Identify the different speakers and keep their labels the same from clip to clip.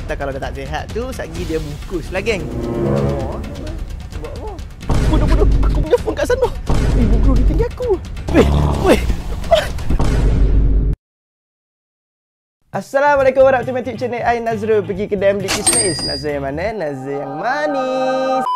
Speaker 1: kata kalau dah tak sihat tu, satgi dia bungkus lah, geng. Buat apa? Bodoh, aku punya phone kat sana. Ibu guru dia tinggal aku. Weh. Assalamualaikum warahmatullahi wabarakatuh. Channel I Nazrul pergi kedai beli kismis. Nazrul yang mana? Nazrul yang manis.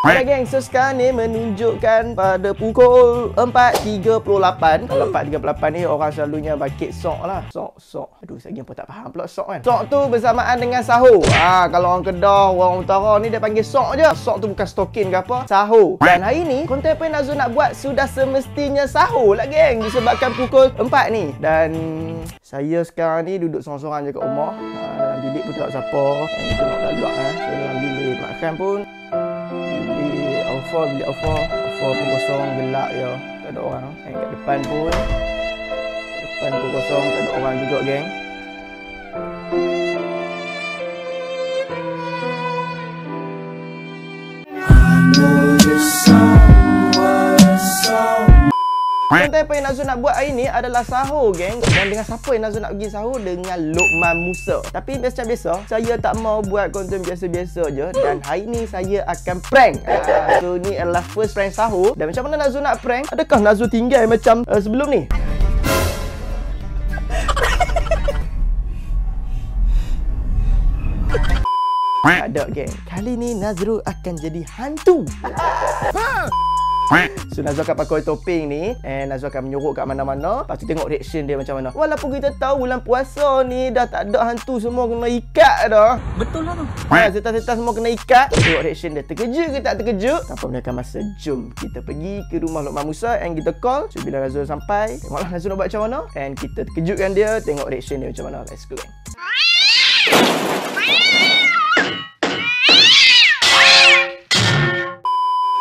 Speaker 1: Alright geng, so sekarang ni menunjukkan pada pukul 4.38. Kalau 4.38 ni orang selalunya bakit sok lah. Sok. Aduh, saya pun tak faham pula sok kan. Sok tu bersamaan dengan sahur. Kalau orang Kedah, orang utara ni dia panggil sok je. Sok tu bukan stokin ke apa, sahur. Dan hari ni, konten apa yang Nazrul nak buat sudah semestinya sahur lah geng. Disebabkan pukul 4 ni. Dan saya sekarang ni duduk sorang-sorang je kat rumah. Dalam bilik pun tak siapa. Kita nak tak luar so dalam bilik makan pun beli offer pun kosong, gelap je, tak ada orang. Kat depan pun kosong, tak ada orang juga geng. Konten apa yang Nazrul nak buat hari ni adalah sahur geng. Dan dengan siapa yang Nazrul nak pergi sahur? Dengan Luqman Musa. Tapi biasa-biasa saya tak mau buat konten biasa-biasa je. Dan hari ni saya akan prank. So ni adalah first prank sahur. Dan macam mana Nazrul nak prank? Adakah Nazrul tinggal macam sebelum ni? Tak ada geng. Kali ni Nazrul akan jadi hantu. So Nazrul akan pakai topeng ni, Nazrul akan menyorok kat mana-mana. Lepas tu tengok reaction dia macam mana. Walaupun kita tahu bulan puasa ni dah tak ada hantu, semua kena ikat dah. Betul lah tu. Setan-setan semua kena ikat. Tengok reaction dia, terkejut ke tak terkejut. Tanpa menekan masa, jom kita pergi ke rumah Luqman Musa and kita call. So bila Nazrul sampai, tengoklah Nazrul nak buat macam mana, and kita terkejutkan dia. Tengok reaction dia macam mana. Let's go.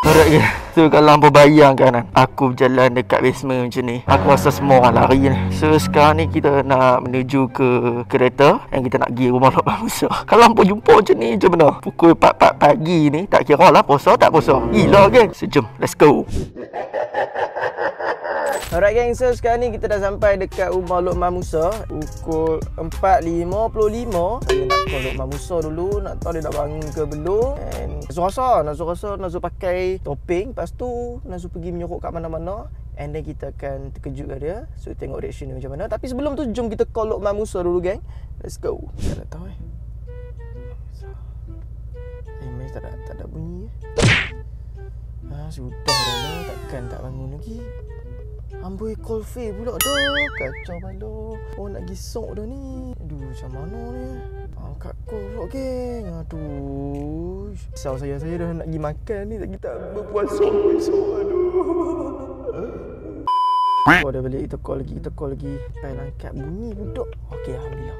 Speaker 1: Alright guys, so kalau hampa bayangkan aku berjalan dekat basement macam ni, aku rasa semua orang lari ni. So sekarang ni kita nak menuju ke kereta yang kita nak pergi rumah Luqman Musa. Kalau hampa jumpa macam ni, macam mana? Pukul 4 pagi ni, tak kira lah puasa tak puasa. Gila geng. So jom, let's go. Alright geng, so sekarang ni kita dah sampai dekat rumah Luqman Musa. Pukul 4.55. Saya nak call Luqman Musa dulu, nak tahu dia dah bangun ke belum. And Nazrul pakai topeng. Lepas tu Nazrul pergi menyorok kat mana-mana. And then kita akan terkejutkan dia. So tengok reaction dia macam mana. Tapi sebelum tu jom kita call Luqman Musa dulu geng. Let's go. Tak nak tahu tak ada bunyi. Sudah dah lah, takkan tak bangun lagi. Amboi call Faye pula dah. Kacau balo. Oh nak pergi sok dah ni. Aduh macam mana ni? Angkat call pula geng. Aduh. Risau saya dah nak pergi makan ni. Tak berpuasa besok. Aduh. Oh dah balik, kita call lagi. Pai angkat bunyi budak. Okey alhamdulillah.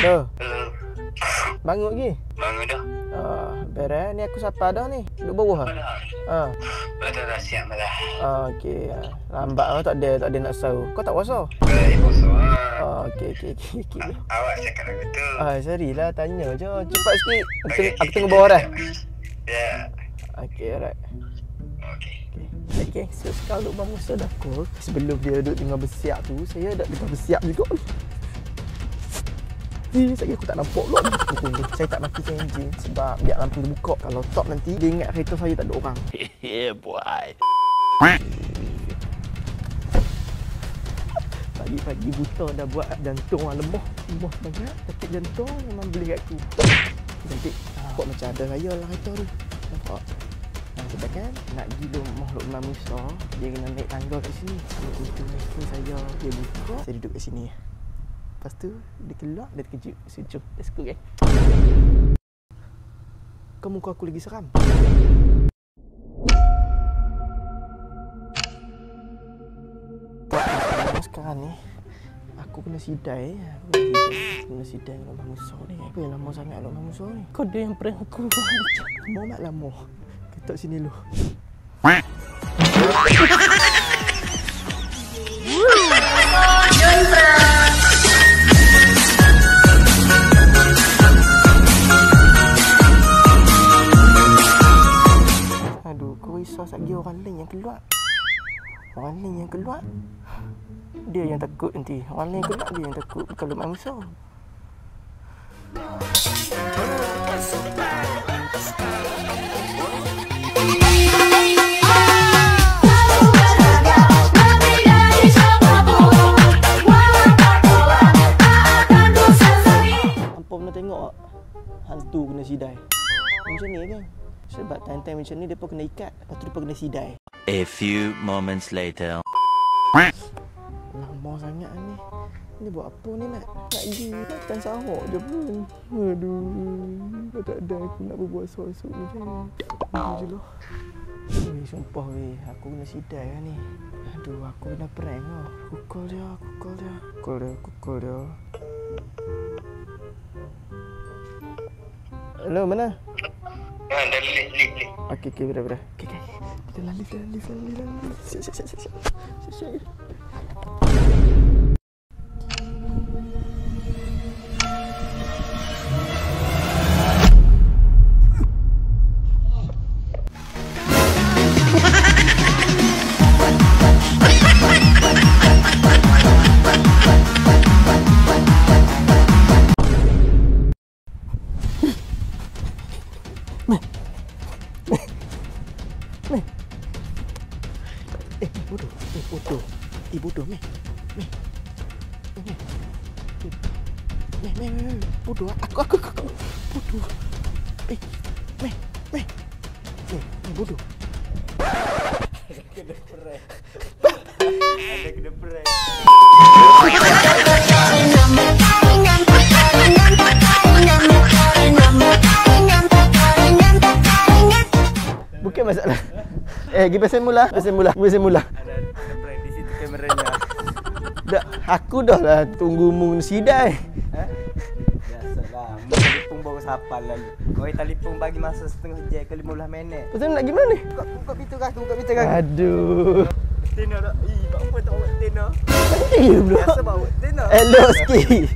Speaker 1: Dah. Bangun lagi?
Speaker 2: Bangun dah.
Speaker 1: Beres. Ni aku siapa dah ni? Duduk bawah ah?
Speaker 2: Dah siap dah.
Speaker 1: Okey. Lambat lah, tak ada nak sahur. Kau tak puasa?
Speaker 2: Puasa.
Speaker 1: Okey.
Speaker 2: Awak cakap lagu tu.
Speaker 1: Sorry lah, tanya je. Cepat sikit. Aku tunggu bawah dah.
Speaker 2: Ya.
Speaker 1: Okey, alright.
Speaker 2: Okey.
Speaker 1: So sekarang Luqman Musa dah call. Sebelum dia duduk tengah bersiap tu, saya dah tengah bersiap juga. Saya aku tak nampak pula ni. Saya tak matikan enjin sebab biar lampu tu buka. Kalau top nanti dia ingat kereta saya tak ada orang.
Speaker 2: Boy.
Speaker 1: Pagi-pagi buta dah buat jantung orang lemah sangat. Sakit jantung memang beli kat aku. Nanti nampak macam ada raya lah kereta tu. Nampak? Kita kan nak pergi rumah Luqman Musa, dia kena naik tangga kat sini. Itu ni saya, dia buka, saya duduk kat sini. Lepas tu dia keluar, dia terkejut. So jom, let's go guys. Kau muka aku lagi seram. Sekarang ni aku kena sidai. Kena sidai Luqman Musa ni. Apa yang lama sangat Luqman Musa ni? Kau dia yang prank aku. Lama mak lama. Ketok sini dulu. Risau lagi orang lain yang keluar. Orang lain yang keluar, dia yang takut nanti. Orang lain keluar, dia yang takut. Bukan Luqman Musa. Hampa pernah tengok hantu kena sidai. Macam ni kan? Sebab time-time macam ni dia pun kena ikat. Lepas tu dia pun kena sidai.
Speaker 3: A few moments later.
Speaker 1: Lama sangat ni. Ni buat apa ni nak? Nak pergi makan sahur je pun. Aduh. Tak ada aku nak berbuat esok-esok ni je. Aduh je lah. Sumpah weh. Aku kena sidai lah ni. Aduh, aku kena prank lah. Aku call dia. Hello, mana?
Speaker 2: Dah lift.
Speaker 1: Okey, benar. Okey. Kita lah lift. Siap. Bodoh, meh. Bodoh, aku. Bodoh. Meh. Bodoh. Ada kena prank. Bukan masalah. Pergi pasal mula. Di situ kameranya. Dah, aku dah lah tunggu mu sidai.
Speaker 4: Biasalah. Mu telefon baru sapal lalu. Kau telefon bagi masa setengah jam ke 15 minit.
Speaker 1: Pasal nak gimana ni?
Speaker 4: Buka pintu kaki.
Speaker 1: Aduh.
Speaker 4: Tena dah. Bak apa tak buat tena?
Speaker 1: Penting pula.
Speaker 4: Biasa bawa tena.
Speaker 1: Hello sikit.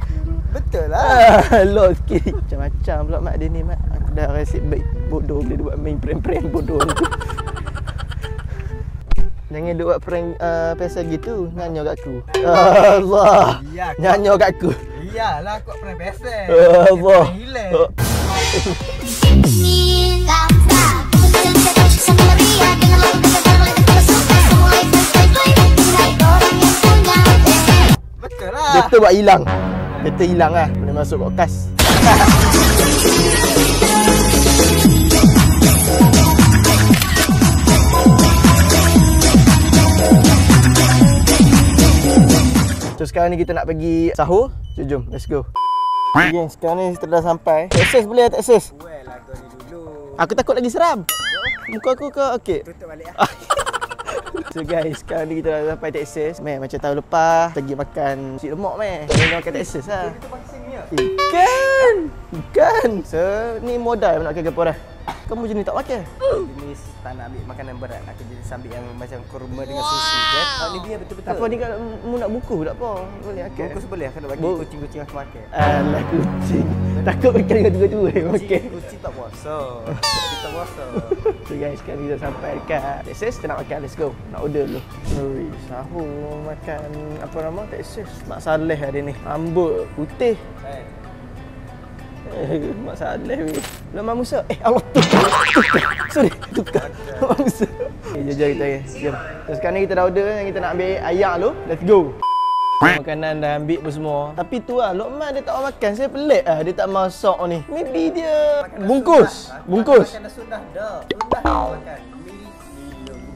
Speaker 4: Betul lah.
Speaker 1: Hello sikit. Macam-macam pula mak dia ni, mak. Aku dah rasa baik bodoh boleh buat main prank-prank bodoh tu. Jangan duk buat prank pasal gitu. Nyanyo kat aku. Allah.
Speaker 4: Ya,
Speaker 1: Nyanyo kat aku.
Speaker 4: iyalah aku prank biasa.
Speaker 1: Allah.
Speaker 4: Hilang. Betul lah.
Speaker 1: Betul buat hilang. Betul hilang lah. Boleh masuk podcast. So sekarang ni kita nak pergi sahur. Jom, let's go. Okay, sekarang ni kita dah sampai. Tak access boleh tak access?
Speaker 4: Well lah kau ni dulu.
Speaker 1: Aku takut lagi seram. Muka aku ke okey.
Speaker 4: Tutup balik lah.
Speaker 1: So guys, sekarang ni kita dah sampai Texas. Meh, macam tahun lepas pergi makan nasi lemak meh. Kita makan Texas lah.
Speaker 4: Kita pakai sini ya.
Speaker 1: Bukan. So ni modal nak makan dah. Kamu jenis tak makan?
Speaker 4: Jenis tak nak ambil makanan berat. Aku jenis ambil yang macam kurma dengan susu kan. Ni biar betul-betul.
Speaker 1: Apa ni kalau mu nak buku tak apa? Boleh makan.
Speaker 4: Bungkus boleh aku nak bagi kucing-kucing aku makan.
Speaker 1: Alah kucing. Takut makan dengan tua-tua makan.
Speaker 4: Kucing tak puasa. Kucing tak puasa.
Speaker 1: So guys, sekarang kita sampai dekat Texas. Kita nak makan, let's go. Nak order dulu. Oi, sahur makan apa nama Texas. Mak Saleh hari ni. Rambut putih. Mak Saleh weh. Mak Musa. Allah tukar. Sorry, tukar. Mak Musa. Jom kita lagi. Jom. So sekarang ni kita dah order yang kita nak ambil ayam dulu. Let's go. Makanan dah ambil pun semua. Tapi tu lah, Lokman dia tak mau makan. Saya pelik lah dia tak masak ni. Maybe dia bungkus.
Speaker 4: Makanan sudah dah. Sudah makan.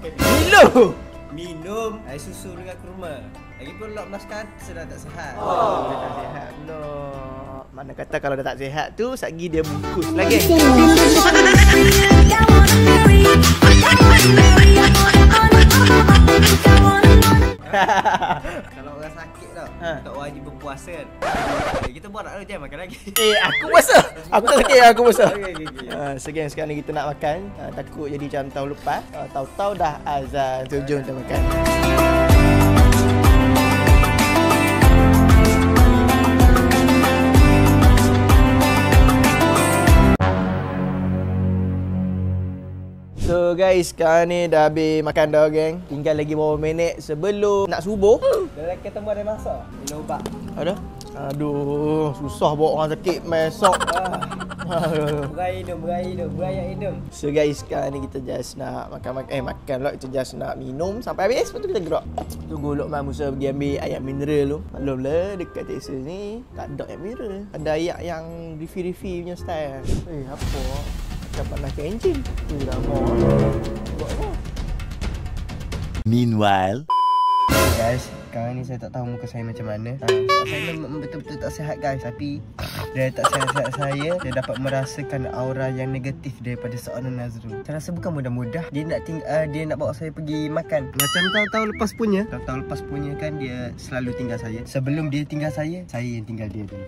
Speaker 1: Milo.
Speaker 4: Minum air susu dengan kurma. Lagipun Lok Maskan sudah tak sihat.
Speaker 1: Dia tak sihat pula. Mana kata kalau dah tak sihat tu, satgi dia bungkus lagi.
Speaker 4: Kalau orang sakit tau, tak wajib berpuasa kan. Kita buat tak jam makan lagi.
Speaker 1: Aku puasa. Aku tak sakit, aku puasa.
Speaker 4: Okay.
Speaker 1: Sekarang ni kita nak makan. Takut jadi macam tahun lepas. Tahu-tahu dah azan. So jom kita makan. So guys, sekarang ni dah habis makan dah geng. Tinggal lagi beberapa minit sebelum nak subuh.
Speaker 4: Dah ketemu ada masak. Minum ubat.
Speaker 1: Ada? Aduh, susah bawa orang sakit main esok.
Speaker 4: Berayak hidung.
Speaker 1: So guys, sekarang ni kita just nak makan pula. Kita just nak minum sampai habis. Lepas tu kita gerak. Tunggu Lokman Musa pergi ambil ayak mineral tu. Maklum lah dekat Texas ni tak ada ayak mineral. Ada ayak yang refill punya style. Apa? Macam panaskan enjin. Tu lama. Buat apa?
Speaker 3: Meanwhile,
Speaker 4: Guys, sekarang ni saya tak tahu muka saya macam mana. Saya memang betul-betul tak sihat guys. Tapi dari tak sihat saya dapat merasakan aura yang negatif daripada seorang Nazrul. Saya rasa bukan mudah-mudah dia nak bawa saya pergi makan. Macam tahun-tahun lepas punya. Tahun-tahun lepas punya kan dia selalu tinggal saya. Sebelum dia tinggal saya yang tinggal dia dulu.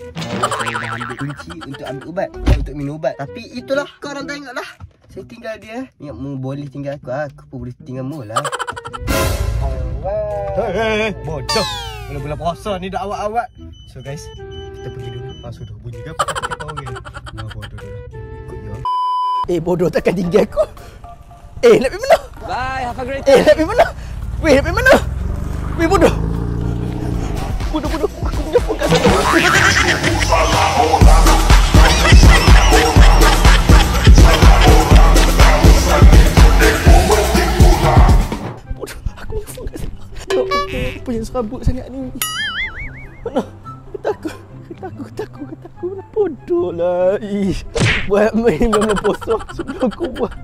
Speaker 4: Saya dah ambil kunci untuk ambil ubat, untuk minum ubat. Tapi itulah, korang tengoklah. Saya tinggal dia. Mu boleh tinggal aku pun boleh tinggal mu lah. Hei, bodoh. Bulan-bulan puasa ni dah awak-awak. So guys, kita pergi dulu. Sudah bunyi kan kita orang. Bodoh dah. Ikut je.
Speaker 1: Bodoh takkan tinggal aku. Nak pergi mana?
Speaker 4: Bye, have a great
Speaker 1: nak pergi mana? Nak pergi mana? Bodoh. Bodoh. Aku punya phone kat sana. Apa yang serabut sangat ni? Mana? Ketakut. Bodoh lah. Buat main dalam puasa. Sudah aku buat.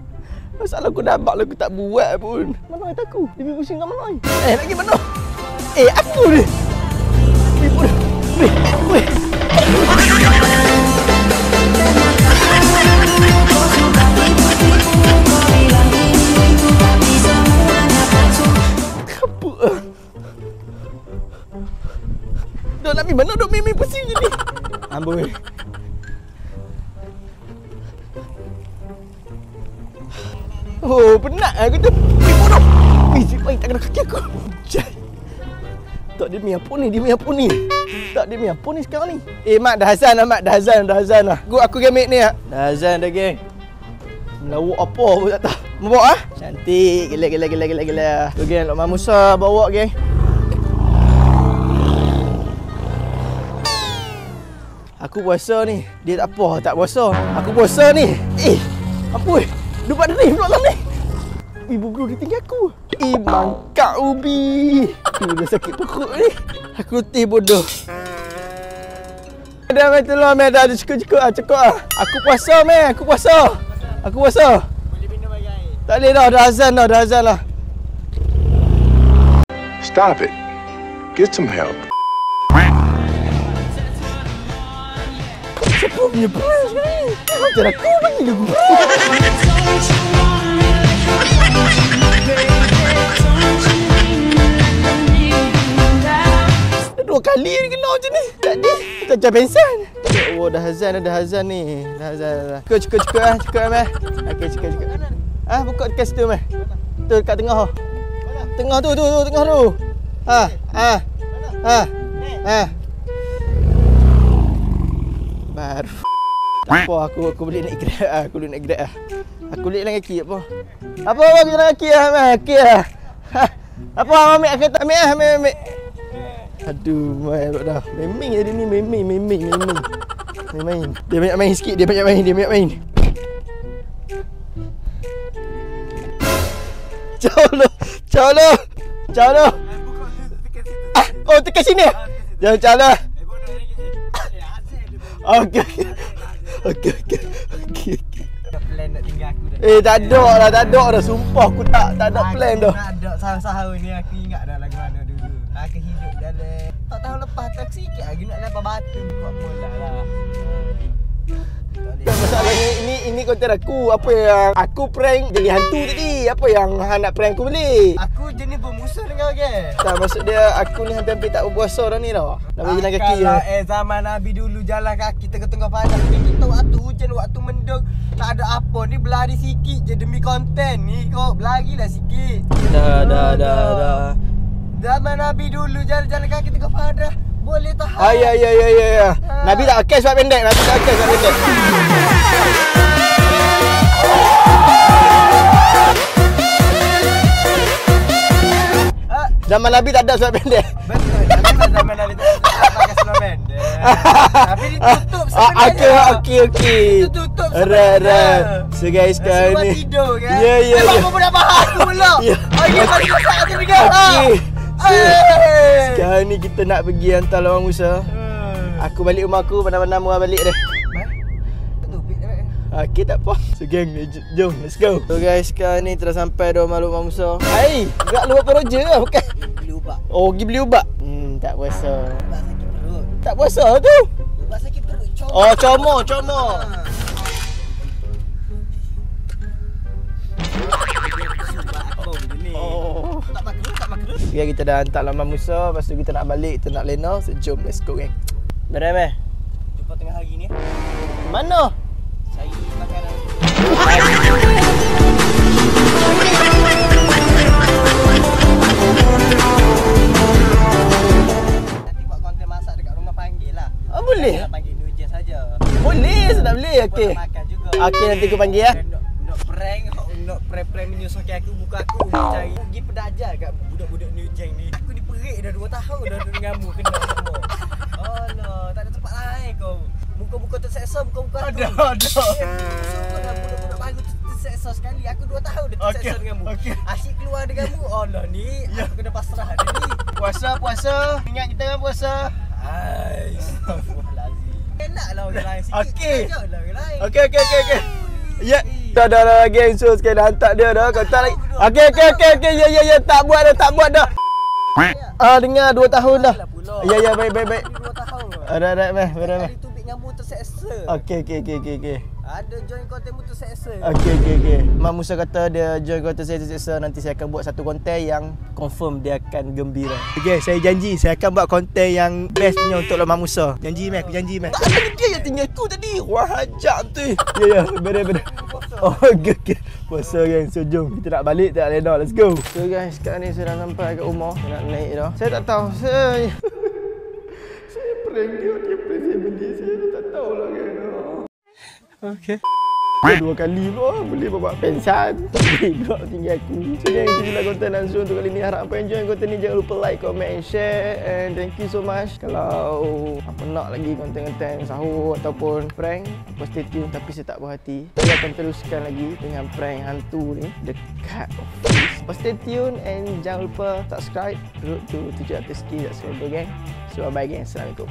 Speaker 1: Masalah aku dah abak lah aku tak buat pun. Mana ayat aku? Dia pusing dengan mana? Nak pergi mana? Aku ni. Bodoh. Weh. Dok nak pergi mana? Dok mimi pusing je ni. Amboi. Penat aku tu. Bodoh. Si paling tak kena kaki aku. Jai. Tak dia mi apa ni? Tak dia mi apa ni sekarang ni? Mak dah azan lah. Aku gamik ni ah. Dah azan dah geng. Melawak apa pun tak tahu. Bawa ah. Cantik. Gila. Tu geng Lokman Musa bawa geng. Aku puasa ni. Dia tak apa, tak puasa. Aku puasa ni. Apa? Dupat dari pula lah ni. Ibu guru dia tinggal aku. Mangkak ubi. Dah sakit perut ni. Aku letih bodoh. Dah main telur meh. Dah cukup lah. Aku puasa meh. Aku puasa.
Speaker 4: Boleh minum lagi air.
Speaker 1: Tak boleh dah. Dah azan lah.
Speaker 5: Stop it. Get some help.
Speaker 1: Siapa punya peras ni? Macam aku panggil aku. Dua kali ni kena macam ni. Tadi macam pensan. Ya Allah, dah azan ni. Dah azan. Cukup meh. Okey, cukup. Buka dekat situ meh. Tu dekat tengah. Tengah tu. Baru. Tak apa, aku boleh naik Grab. Aku boleh jalan kaki apa? Apa kita jalan kaki ah? Apa ambil aku tak ambil. Aduh, mai dah. Meming jadi ni, meming. Dia banyak main sikit, dia banyak main. Ciao lo. Tekan sini. Jangan calah. Okey.
Speaker 4: Plan nak tinggal aku dah.
Speaker 1: Tak ada dah. Sumpah aku tak ada plan dah.
Speaker 4: Tak ada sahur ni aku ingat dah lagu mana dulu. Aku hidup dalam tak tahu lepas tak sikit lagi nak lepas batu buat mula lah.
Speaker 1: Masalah ini konten aku. Apa yang aku prank jadi hantu tadi? Apa yang nak prank aku balik?
Speaker 4: Aku jenis bermusuh dengan orang.
Speaker 1: Tak, maksud dia aku ni hampir tak berpuasa dah ni dah. Nak jalan kaki je.
Speaker 4: Zaman Nabi dulu jalan kaki tengah-tengah padang. Kita waktu hujan, waktu mendung, tak ada apa ni, berlari sikit je demi konten ni. Kau berlarilah sikit.
Speaker 1: Dah.
Speaker 4: Zaman Nabi dulu jalan kaki tengah padang. Boleh tahan.
Speaker 1: Ya. Nabi tak akal sebab pendek. Zaman Nabi tak ada sebab pendek.
Speaker 4: Betul. Zaman Nabi tak pakai seluar pendek. Tapi ditutup
Speaker 1: Okey.
Speaker 4: Tutup
Speaker 1: Alright. So guys, sekarang
Speaker 4: Semua
Speaker 1: ni.
Speaker 4: tidur kan?
Speaker 1: Ya.
Speaker 4: Memang pun dah faham aku pula.
Speaker 1: Ya.
Speaker 4: Okey, bagi masak tu juga.
Speaker 1: Okey. So,
Speaker 4: Eh.
Speaker 1: sekarang ni kita nak pergi hantar Lawan Musa. Aku balik rumah aku, mana-mana Muar balik dah. Okey, tak apa. So geng, jom, let's go. So guys, sekarang ni telah sampai dah rumah Lawan Musa. Hai, gerak luar peroja lah, bukan?
Speaker 4: Beli ubat.
Speaker 1: Oh, pergi beli ubat. Tak puasa.
Speaker 4: Ubat sakit perut.
Speaker 1: Tak puasa tu.
Speaker 4: Ubat sakit perut.
Speaker 1: Oh, comor. Oh.
Speaker 4: Tak makan.
Speaker 1: Sekarang kita dah hantar Lawan Musa. Lepas tu kita nak balik, kita nak lena. So jom, let's go geng. Beres.
Speaker 4: Jumpa tengah hari ni.
Speaker 1: Mana?
Speaker 4: Cari makanan. Nanti buat konten masak dekat rumah panggil lah.
Speaker 1: Oh, boleh?
Speaker 4: Panggil Nujen saja.
Speaker 1: Boleh, sedap boleh. Okey.
Speaker 4: Makan juga.
Speaker 1: Okey, nanti aku panggil ya.
Speaker 4: Nak prank menyusahkan aku buka aku cari pergi pedajar kat budak-budak New Jeng ni. Aku diperik dah 2 tahun dah dengan mu kena semua. Oh no, tak ada tempat lain kau. Muka-muka terseksa muka-muka aku. Ada. Kau dah budak-budak baru terseksa sekali. Aku 2 tahun dah terseksa dengan mu. Asyik keluar dengan mu. Oh no ni aku kena pasrah dia ni.
Speaker 1: Puasa. Ingat kita kan puasa.
Speaker 4: Astagfirullahalazim. Enaklah orang lain sikit.
Speaker 1: Okey.
Speaker 4: Ajaklah orang lain.
Speaker 1: Okey. Ya. Dah geng. So sekarang dah hantar dia dah. Kau tak lagi. Okey. Ya. Tak buat dah. Dengar 2 tahun dah. Ya, baik.
Speaker 4: 2 tahun.
Speaker 1: Ada, meh.
Speaker 4: Hari tu bit ngamuk terseksa.
Speaker 1: Okey.
Speaker 4: Ada join konten mu terseksa.
Speaker 1: Okey. Mak Musa kata dia join konten saya terseksa. Nanti saya akan buat satu konten yang confirm dia akan gembira. Okey, saya janji saya akan buat konten yang bestnya untuk Mak Musa. Janji, meh. Aku janji, meh. Tak ada dia yang tinggal aku tadi. Wah, hajak tu. Ya, benar. Oh, okey. Puasa geng. So jom kita nak balik tak lena. Let's go. So guys, sekarang ni saya dah sampai kat rumah. Saya nak naik dah. Saya tak tahu. Saya prank dia prank saya benda. Saya tak tahu lah kan. Okey. Dua kali pun boleh bawa pensan. Gerak tinggi aku. So yang itu je lah konten langsung untuk kali ni. Harap apa enjoy konten ni. Jangan lupa like, comment and share. And thank you so much. Kalau apa nak lagi konten-konten sahur ataupun prank, apa stay tune. Tapi saya tak puas hati. Saya akan teruskan lagi dengan prank hantu ni dekat office. Apa stay tune and jangan lupa subscribe. Road to 700k subscriber gang. So bye gang. Assalamualaikum.